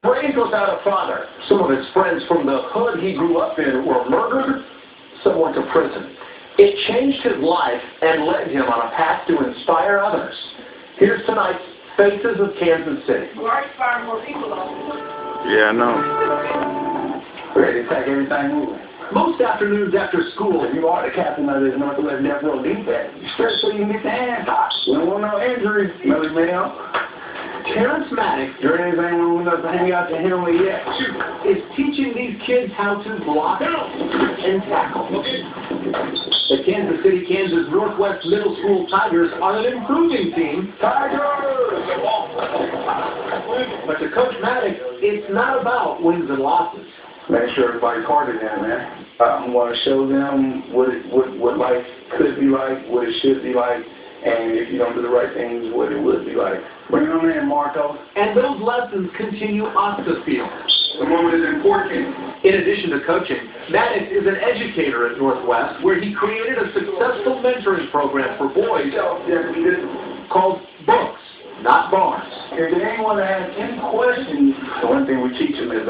Brains without a father. Some of his friends from the hood he grew up in were murdered, some went to prison. It changed his life and led him on a path to inspire others. Here's tonight's Faces of Kansas City. We're inspiring more people, though. Yeah, I know. Ready to take everything moving. Most afternoons after school, If you are the captain of this Northwest Death Row defense, you stretch so you can get the hands hot. We don't want no injuries, Millie Mail. Terrence Maddox There ain't anything wrong with us hanging out to him yet. is teaching these kids how to block and tackle. The Kansas City, Kansas Northwest Middle School Tigers are an improving team, Tigers! but to Coach Maddox, it's not about wins and losses. Make sure everybody's part of that, man. I'm going to show them what life could be like, what it should be like, and if you don't do the right things, what it would be like. Bring them in, Marco. And those lessons continue off the field. The moment is important. In addition to coaching, Maddox is an educator at Northwest, where he created a successful mentoring program for boys called Books, Not Bars. If there anyone that has any questions, the one thing we teach them is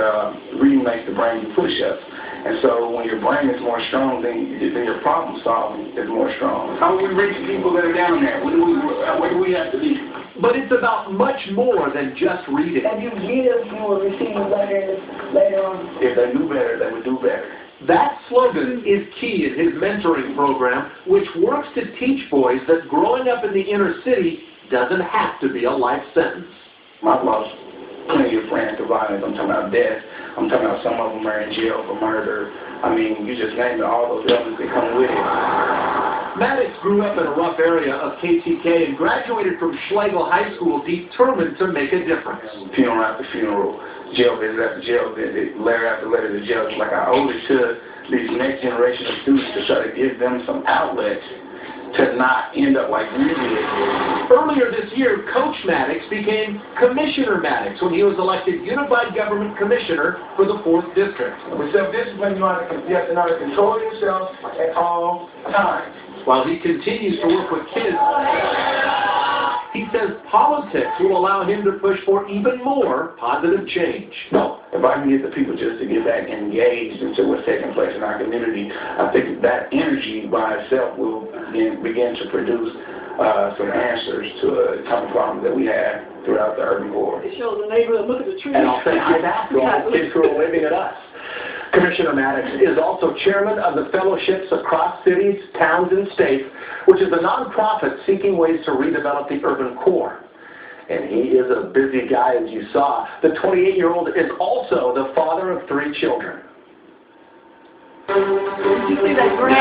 reading makes the brain do push-ups. And so when your brain is more strong, then your problem solving is more strong. How do we reach people that are down there? Where do we have to be? But it's about much more than just reading. If you give, you will receive letters later on. If they do better, they would do better. That slogan is key in his mentoring program, which works to teach boys that growing up in the inner city doesn't have to be a life sentence. I've lost plenty of friends to violence. I'm talking about death. I'm talking about some of them are in jail for murder. I mean, you just name it, all those elements that come with it. Maddox grew up in a rough area of KTK and graduated from Schlegel High School determined to make a difference. Funeral after funeral, jail visit after jail visit, letter after letter to jail. Like I owe it to these next generation of students to try to give them some outlets to not end up like we did. Earlier this year, Coach Maddox became Commissioner Maddox when he was elected Unified Government Commissioner for the 4th District. With self-discipline, you have to know how to control yourself at all times. While he continues to work with kids, he says politics will allow him to push for even more positive change. No, if I can get the people just to get back engaged into what's taking place in our community, I think that energy by itself will begin to produce some answers to a common problem that we have throughout the urban core. It shows the neighborhood, look at the trees. And I'll say hi back to all the kids who are waving at us. Commissioner Maddox is also chairman of the Fellowships Across Cities, Towns, and States, which is a nonprofit seeking ways to redevelop the urban core. And he is a busy guy, as you saw. The 28-year-old is also the father of 3 children. Did you see that grant?